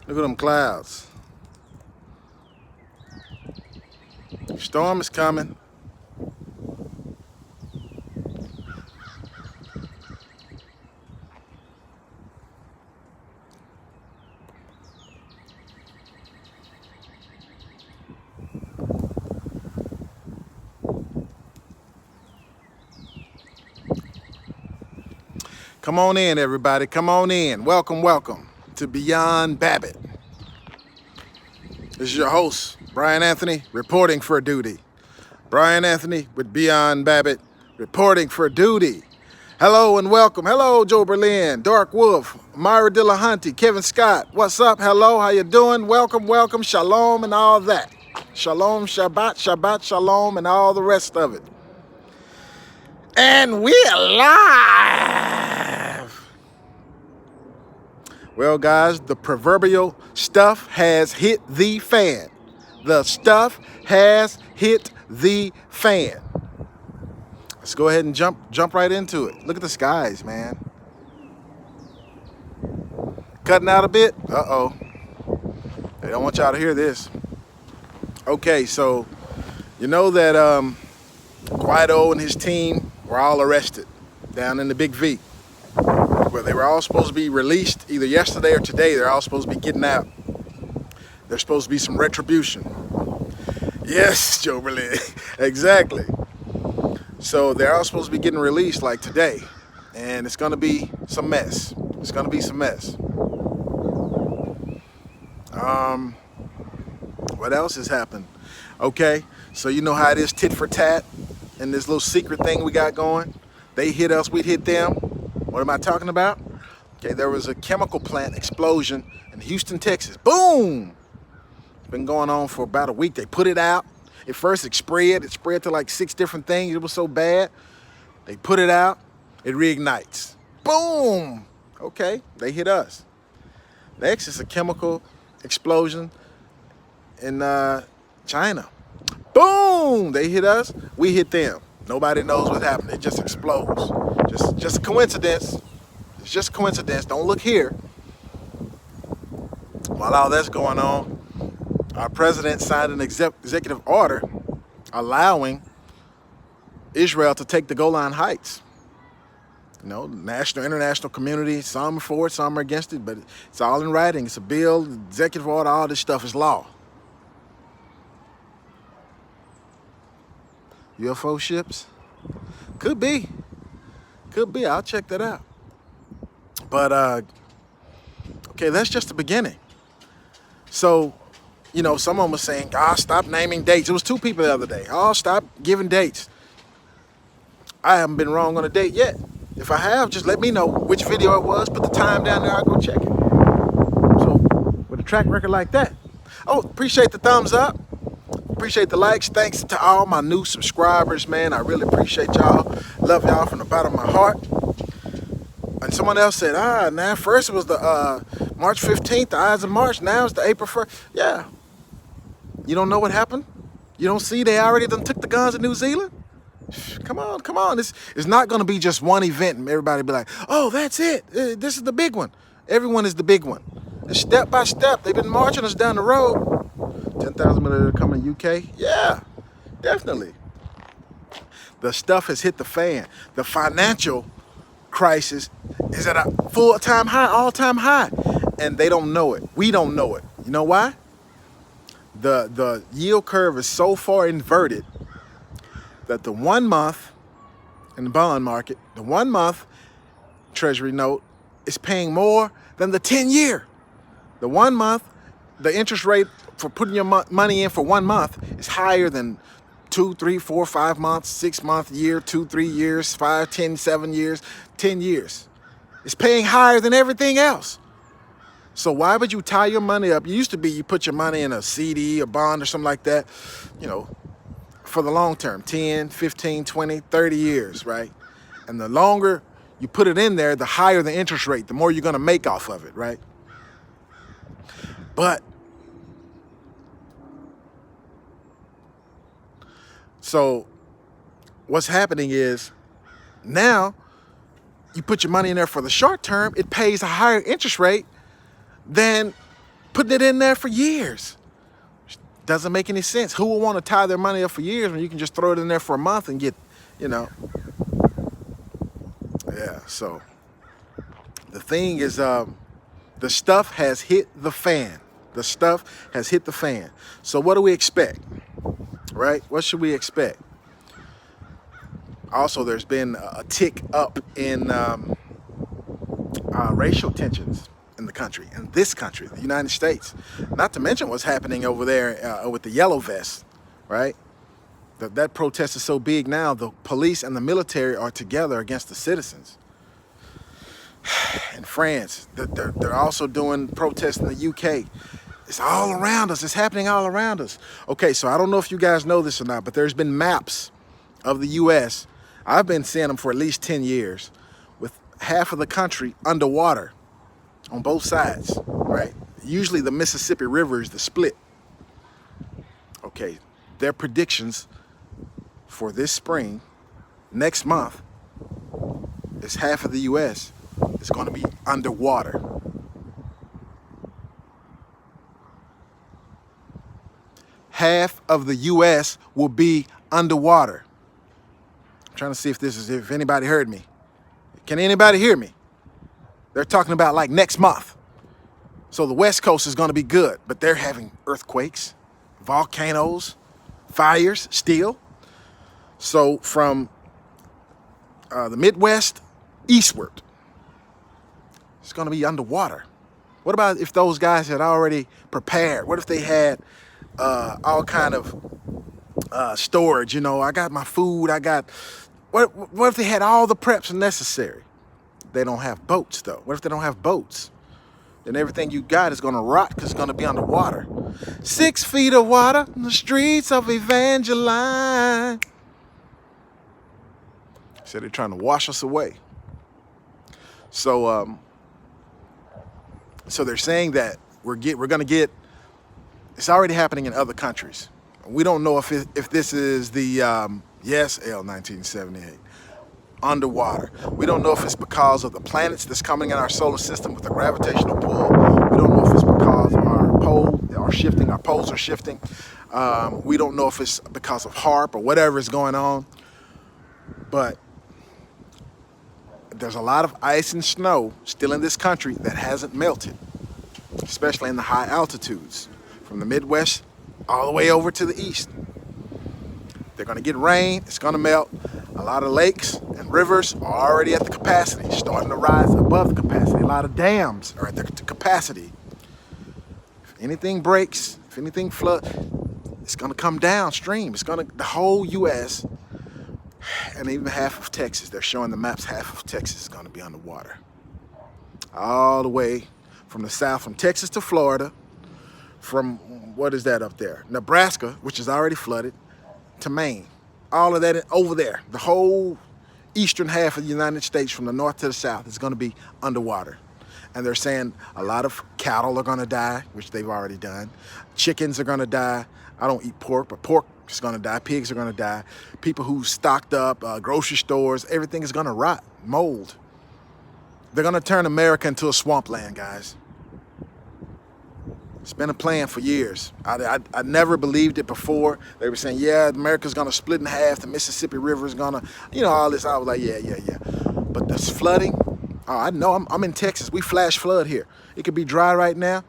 Look at them clouds. Storm is coming. Come on in, everybody. Come on in. Welcome, welcome to Beyond Babbitt. This is your host, Brian Anthony, reporting for duty. Brian Anthony with Beyond Babbitt, reporting for duty. Hello and welcome. Hello, Joe Berlin, Dark Wolf, Myra Dillahunty, Kevin Scott. What's up? Hello, how you doing? Welcome, welcome, shalom and all that. Shalom, Shabbat, Shabbat, shalom, and all the rest of it. And we're live. Well, guys, the proverbial stuff has hit the fan. The stuff has hit the fan. Let's go ahead and jump right into it. Look at the skies, man. Cutting out a bit? Uh-oh. They don't want y'all to hear this. Okay, so you know that Guaido and his team were all arrested down in the Big V, where they were all supposed to be released either yesterday or today. They're all supposed to be getting out. There's supposed to be some retribution. Yes, Joe Berlin. Exactly. So they're all supposed to be getting released like today. And it's going to be some mess. It's going to be some mess. What else has happened? Okay, so you know how it is, tit for tat, and this little secret thing we got going. They hit us, we hit them. What am I talking about? Okay, there was a chemical plant explosion in Houston, Texas. Boom! It's been going on for about a week. They put it out. At first, it spread to like 6 different things. It was so bad. They put it out. It reignites. Boom! Okay, they hit us. Next is a chemical explosion in China. Boom! They hit us. We hit them. Nobody knows what happened. It just explodes. Just a coincidence. It's just a coincidence. Don't look here. While all that's going on, our president signed an executive order allowing Israel to take the Golan Heights. You know, national, international community, some are for it, some are against it, but it's all in writing. It's a bill, executive order, all this stuff is law. UFO ships? Could be. Could be. I'll check that out. But, okay, that's just the beginning. So, you know, someone was saying, stop naming dates. It was 2 people the other day. Stop giving dates. I haven't been wrong on a date yet. If I have, just let me know which video it was. Put the time down there. I'll go check it. So, with a track record like that. Oh, appreciate the thumbs up. Appreciate the likes. Thanks to all my new subscribers, man. I really appreciate y'all. Love y'all from the bottom of my heart. And someone else said, now first it was the March 15th, the Ides of March. Now it's the April 1st. Yeah. You don't know what happened? You don't see they already done took the guns in New Zealand? Come on, come on. It's not going to be just one event and everybody be like, oh, that's it. This is the big one. Everyone is the big one. And step by step, they've been marching us down the road. 10,000 million coming to UK? Yeah, definitely. The stuff has hit the fan. The financial crisis is at a full-time high, all-time high. And they don't know it. We don't know it. You know why? The yield curve is so far inverted that the 1 month in the bond market, the 1 month treasury note is paying more than the 10-year. The 1 month, the interest rate for putting your money in for 1 month is higher than 2, 3, 4, 5 months, 6 month, year, 2, 3 years, 5, 10, 7 years, 10 years. It's paying higher than everything else. So why would you tie your money up? It used to be you put your money in a CD, a bond or something like that, you know, for the long term, 10, 15, 20, 30 years, right? And the longer you put it in there, the higher the interest rate, the more you're going to make off of it, right? But so what's happening is now you put your money in there for the short term, it pays a higher interest rate than putting it in there for years. Doesn't make any sense. Who will want to tie their money up for years when you can just throw it in there for a month and get, you know. Yeah, so the thing is, the stuff has hit the fan. The stuff has hit the fan. So what do we expect, right? What should we expect? Also, there's been a tick up in racial tensions in the country, in this country, the United States. Not to mention what's happening over there with the yellow vests, right? That protest is so big now, the police and the military are together against the citizens. In France, they're also doing protests in the UK. It's all around us. It's happening all around us. Okay, so I don't know if you guys know this or not, but there's been maps of the US. I've been seeing them for at least 10 years with half of the country underwater on both sides, right? Usually the Mississippi River is the split. Okay, their predictions for this spring, next month, is half of the US is going to be underwater. Half of the US will be underwater. I'm trying to see if anybody heard me. Can anybody hear me? They're talking about like next month. So the West Coast is going to be good, but they're having earthquakes, volcanoes, fires still. So from the Midwest eastward, it's going to be underwater. What about if those guys had already prepared? What if they had all kind of storage? You know, I got my food. What if they had all the preps necessary? They don't have boats, though. What if they don't have boats? Then everything you got is going to rot because it's going to be underwater. 6 feet of water in the streets of Evangeline. Said they're trying to wash us away. So, so they're saying that we're going to get. It's already happening in other countries. We don't know if this is the yes, L1978 underwater. We don't know if it's because of the planets that's coming in our solar system with the gravitational pull. We don't know if it's because our poles are shifting. We don't know if it's because of HARP or whatever is going on. But there's a lot of ice and snow still in this country that hasn't melted, especially in the high altitudes, from the Midwest all the way over to the east. They're going to get rain. It's going to melt. A lot of lakes and rivers are already at the capacity, starting to rise above the capacity. A lot of dams are at the capacity. If anything breaks, if anything floods, it's going to come downstream. The whole U.S. and even half of Texas, they're showing the maps, half of Texas is going to be underwater. All the way from the south, from Texas to Florida, from, what is that up there? Nebraska, which is already flooded, to Maine. All of that over there. The whole eastern half of the United States from the north to the south is going to be underwater. And they're saying a lot of cattle are going to die, which they've already done. Chickens are going to die. I don't eat pork, but pork is going to die. Pigs are going to die. People who stocked up, grocery stores, everything is going to rot, mold. They're going to turn America into a swampland, guys. It's been a plan for years. I never believed it before. They were saying, yeah, America's going to split in half. The Mississippi River is going to, all this. I was like, yeah. But this flooding, I know. I'm in Texas. We flash flood here. It could be dry right now.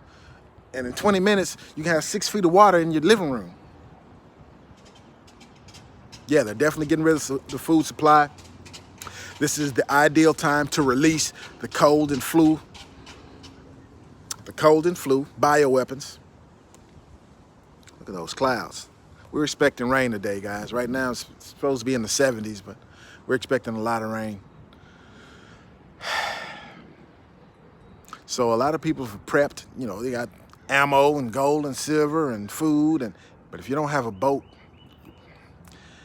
And in 20 minutes, you can have 6 feet of water in your living room. Yeah, they're definitely getting rid of the food supply. This is the ideal time to release the cold and flu. The cold and flu, bioweapons. Look at those clouds. We're expecting rain today, guys. Right now it's supposed to be in the 70s, but we're expecting a lot of rain. So a lot of people have prepped, they got ammo and gold and silver and food, but if you don't have a boat,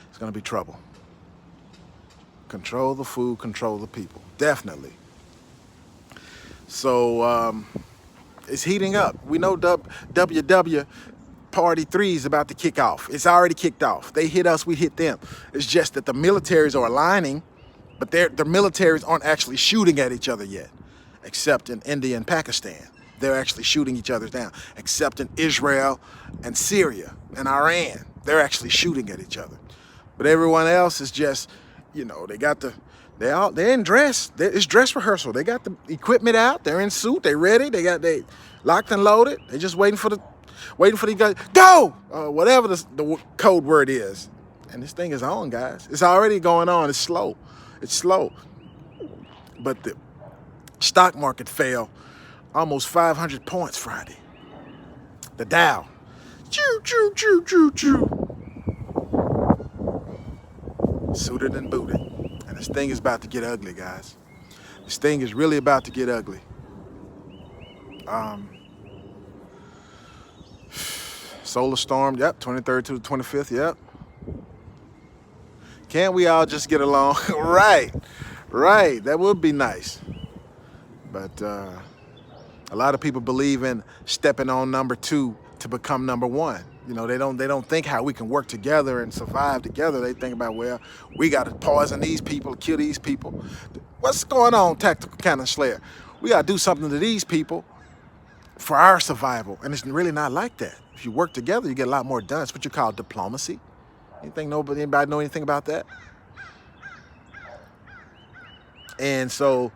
it's gonna be trouble. Control the food, control the people, definitely. So, it's heating up. We know WW Party 3 is about to kick off. It's already kicked off. They hit us, we hit them. It's just that the militaries are aligning, but the militaries aren't actually shooting at each other yet, except in India and Pakistan. they're actually shooting each other down, except in Israel and Syria and Iran. They're actually shooting at each other. But everyone else is just, you know, they're in dress. It's dress rehearsal. They got the equipment out. They're in suit. They ready. They locked and loaded. They're just waiting for the guys. Go! Whatever the code word is. And this thing is on, guys. It's already going on. It's slow. It's slow. But the stock market fell almost 500 points Friday. The Dow. Choo, choo, choo, choo, choo. Suited and booted. And this thing is about to get ugly, guys. This thing is really about to get ugly. Solar storm, yep, 23rd to the 25th, yep. Can't we all just get along? Right, that would be nice. But a lot of people believe in stepping on number 2 to become number 1. You know, they don't think how we can work together and survive together. They think about, well, we got to poison these people, kill these people. What's going on, Tactical Cannon Slayer? We got to do something to these people for our survival. And it's really not like that. If you work together, you get a lot more done. It's what you call diplomacy. Anybody know anything about that? And so,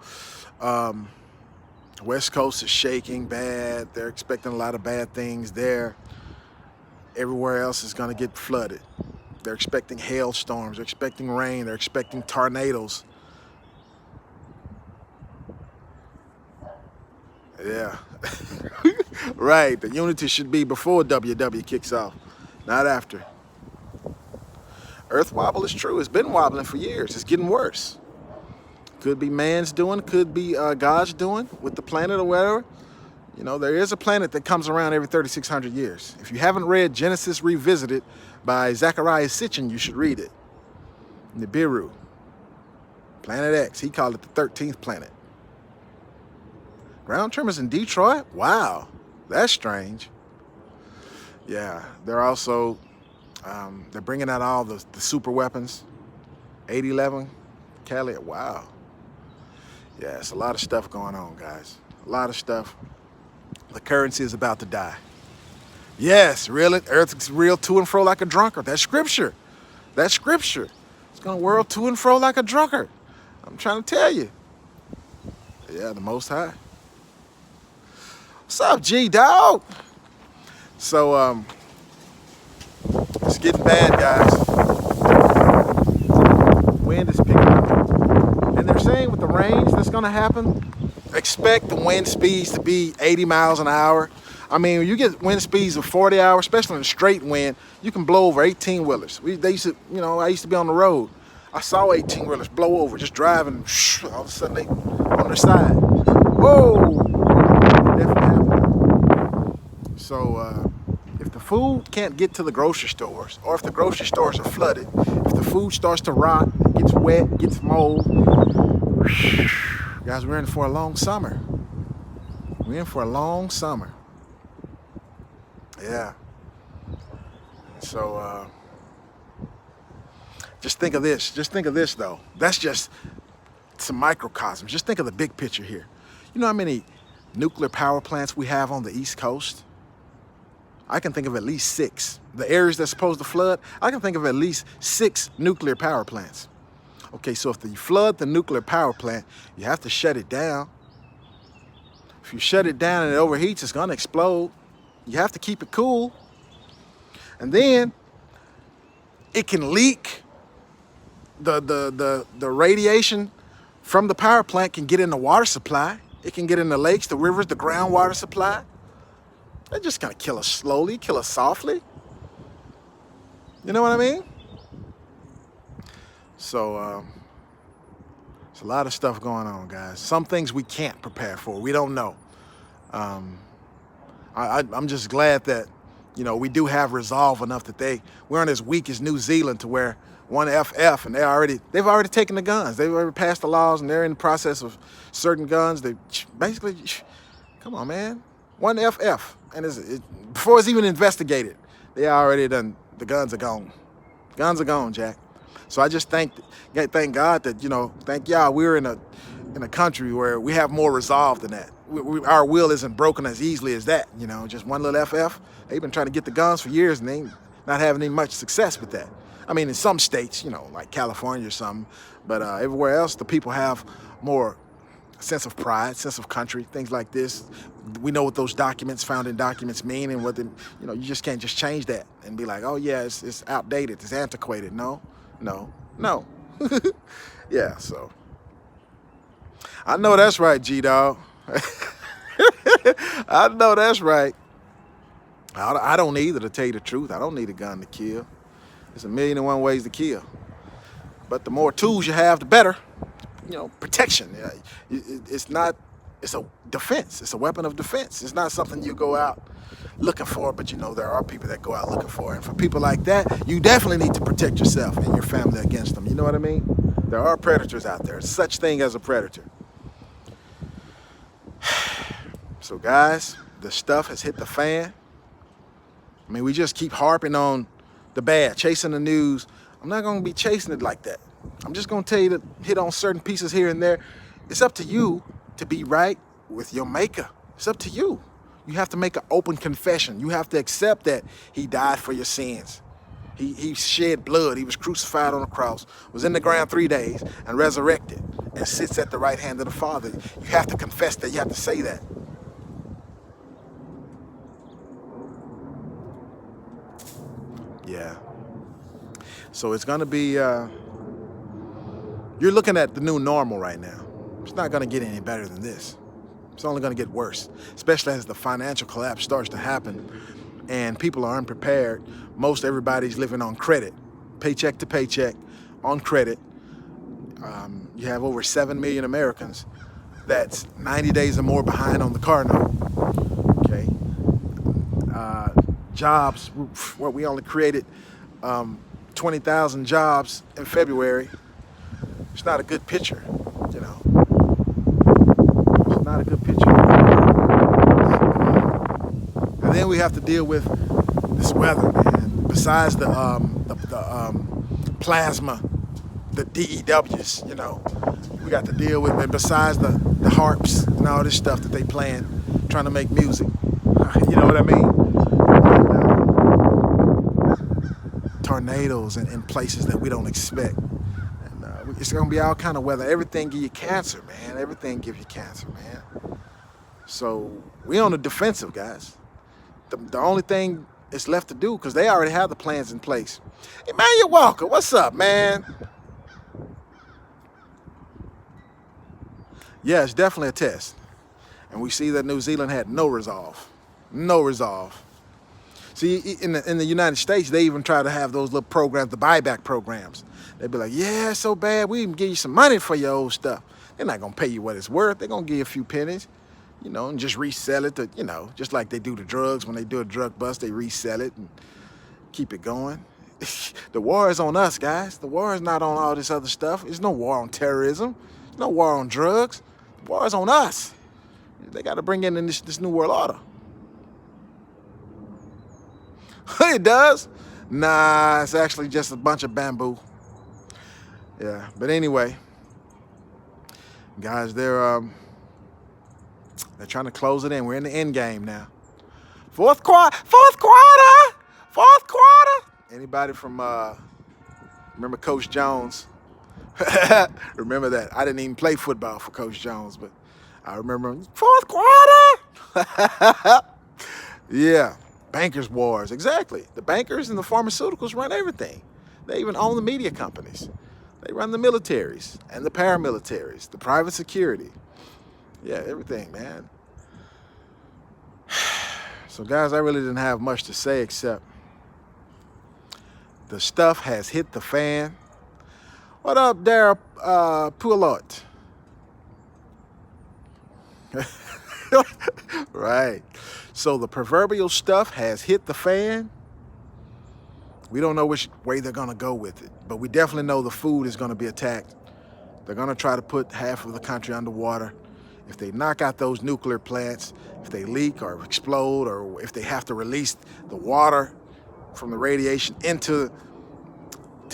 West Coast is shaking bad. They're expecting a lot of bad things there. Everywhere else is going to get flooded. They're expecting hailstorms. They're expecting rain. They're expecting tornadoes. Yeah. Right. The unity should be before WW kicks off, not after. Earth wobble is true. It's been wobbling for years. It's getting worse. Could be man's doing. Could be God's doing with the planet or whatever. You know, there is a planet that comes around every 3,600 years. If you haven't read Genesis Revisited by Zachariah Sitchin, you should read it. Nibiru. Planet X. He called it the 13th planet. Ground tremors in Detroit? Wow. That's strange. Yeah. They're also, they're bringing out all the super weapons. 811. Cali. Wow. Yeah, it's a lot of stuff going on, guys. A lot of stuff. The currency is about to die. Yes, really. Earth's real to and fro like a drunkard. That's scripture. That's scripture. It's going to whirl to and fro like a drunkard. I'm trying to tell you. Yeah, the Most High. What's up, G-Dog? So, it's getting bad, guys. Wind is picking up. And they're saying with the range that's going to happen, expect the wind speeds to be 80 miles an hour. I mean, when you get wind speeds of 40 hours, especially in a straight wind, you can blow over 18-wheelers. They used to, you know, I used to be on the road. I saw 18-wheelers blow over, just driving. All of a sudden, they on their side. Whoa! Definitely happened. So, if the food can't get to the grocery stores, or if the grocery stores are flooded, if the food starts to rot, gets wet, gets mold, guys, we're in for a long summer. We're in for a long summer. Yeah. So, just think of this. Just think of this, though. That's just some microcosms. Just think of the big picture here. You know how many nuclear power plants we have on the East Coast? I can think of at least 6. The areas that's supposed to flood, I can think of at least 6 nuclear power plants. Okay, so if you flood the nuclear power plant, you have to shut it down. If you shut it down and it overheats, it's going to explode. You have to keep it cool. And then it can leak. The radiation from the power plant can get in the water supply. It can get in the lakes, the rivers, the groundwater supply. They're just going to kill us slowly, kill us softly. You know what I mean? So, there's a lot of stuff going on, guys. Some things we can't prepare for. We don't know. I'm just glad that, you know, we do have resolve enough that we aren't as weak as New Zealand to where one FF and they've already taken the guns. They've already passed the laws and they're in the process of certain guns. They basically, come on, man. One FF. And before it's even investigated, they already done, the guns are gone. Guns are gone, Jack. So I just thank God that, you know, thank y'all, we're in a country where we have more resolve than that. our will isn't broken as easily as that. You know, just one little FF. They've been trying to get the guns for years and they ain't not having any much success with that. I mean, in some states, you know, like California or something, but everywhere else, the people have more sense of pride, sense of country, things like this. We know what those documents, founding documents, mean, and what you know. You just can't just change that and be like, oh yeah, it's outdated, it's antiquated. No, no, no. Yeah, so I know that's right, G-Dog. I know that's right. I don't either, to tell you the truth. I don't need a gun to kill. There's 1,000,001 ways to kill. But the more tools you have, the better. You know, protection. It's a defense. It's a weapon of defense. It's not something you go out looking for, but you know, there are people that go out looking for it. And for people like that, you definitely need to protect yourself and your family against them. You know what I mean? There are predators out there. Such thing as a predator. So guys, the stuff has hit the fan. I mean, we just keep harping on the bad, chasing the news. I'm not going to be chasing it like that. I'm just going to tell you to hit on certain pieces here and there. It's up to you to be right with your maker. It's up to you. You have to make an open confession. You have to accept that he died for your sins. He shed blood. He was crucified on the cross, was in the ground 3 days, and resurrected, and sits at the right hand of the Father. You have to confess that. You have to say that. Yeah. So it's going to be, you're looking at the new normal right now. It's not going to get any better than this. It's only going to get worse, especially as the financial collapse starts to happen and people are unprepared. Most everybody's living on credit, paycheck to paycheck, on credit. You have over 7 million Americans that's 90 days or more behind on the car note. Okay. Jobs, well, we only created 20,000 jobs in February. It's not a good picture, you know. It's not a good picture. And then we have to deal with this weather, man. Besides the plasma, the DEWs, you know, we got to deal with, and besides the harps and all this stuff that they playing, trying to make music. You know what I mean? Tornadoes in places that we don't expect. And it's gonna be all kind of weather. Everything give you cancer, man. Everything give you cancer, man. So we on the defensive, guys. The only thing it's left to do, because they already have the plans in place. Emmanuel Walker, what's up, man? Yeah, it's definitely a test. And we see that New Zealand had no resolve. No resolve. See, in the United States, they even try to have those little programs, the buyback programs. They'd be like, yeah, it's so bad, we even give you some money for your old stuff. They're not going to pay you what it's worth. They're going to give you a few pennies, you know, and just resell it to, you know, just like they do the drugs. When they do a drug bust, they resell it and keep it going. The war is on us, guys. The war is not on all this other stuff. There's no war on terrorism. There's no war on drugs. The war is on us. They got to bring in this new world order. It does? Nah, it's actually just a bunch of bamboo. Yeah, but anyway, guys, they're trying to close it in. We're in the end game now. Fourth quarter. Anybody from remember Coach Jones? Remember that? I didn't even play football for Coach Jones, but I remember fourth quarter. Yeah. Bankers wars, exactly. The bankers and the pharmaceuticals run everything. They even own the media companies. They run the militaries and the paramilitaries, the private security. Yeah, everything, man. So guys, I really didn't have much to say except the stuff has hit the fan. What up, Dara Poulot? Right. So the proverbial stuff has hit the fan. We don't know which way they're going to go with it, but we definitely know the food is going to be attacked. They're going to try to put half of the country underwater. If they knock out those nuclear plants, if they leak or explode, or if they have to release the water from the radiation to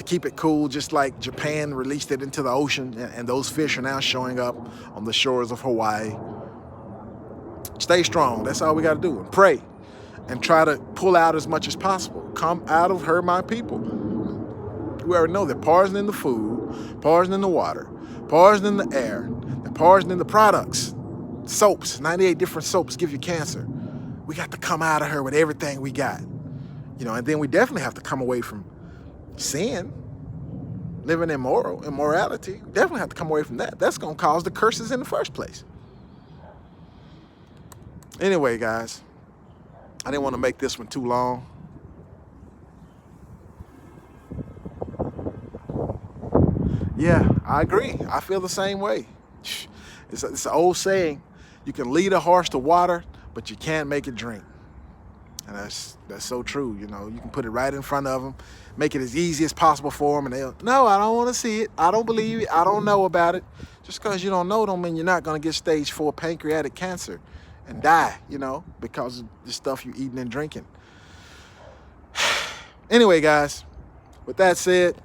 keep it cool, just like Japan released it into the ocean, and those fish are now showing up on the shores of Hawaii. Stay strong. That's all we got to do. And pray and try to pull out as much as possible. Come out of her, my people. We already know they're poisoning in the food, poisoning in the water, poisoning in the air, they're poisoning in the products. Soaps, 98 different soaps give you cancer. We got to come out of her with everything we got. You know, and then we definitely have to come away from sin, living immorality. We definitely have to come away from that. That's going to cause the curses in the first place. Anyway, guys, I didn't want to make this one too long. Yeah, I agree. I feel the same way. It's an old saying, you can lead a horse to water, but you can't make it drink. And that's so true. You know, you can put it right in front of them, make it as easy as possible for them, and they'll, no, I don't want to see it. I don't believe it. I don't know about it. Just because you don't know don't mean you're not going to get stage 4 pancreatic cancer and die, you know, because of the stuff you're eating and drinking. Anyway, guys, with that said,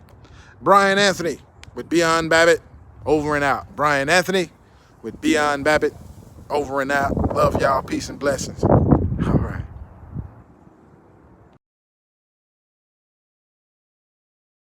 Brian Anthony with Beyond Babbitt, over and out. Brian Anthony with Beyond Babbitt, over and out. Love y'all. Peace and blessings.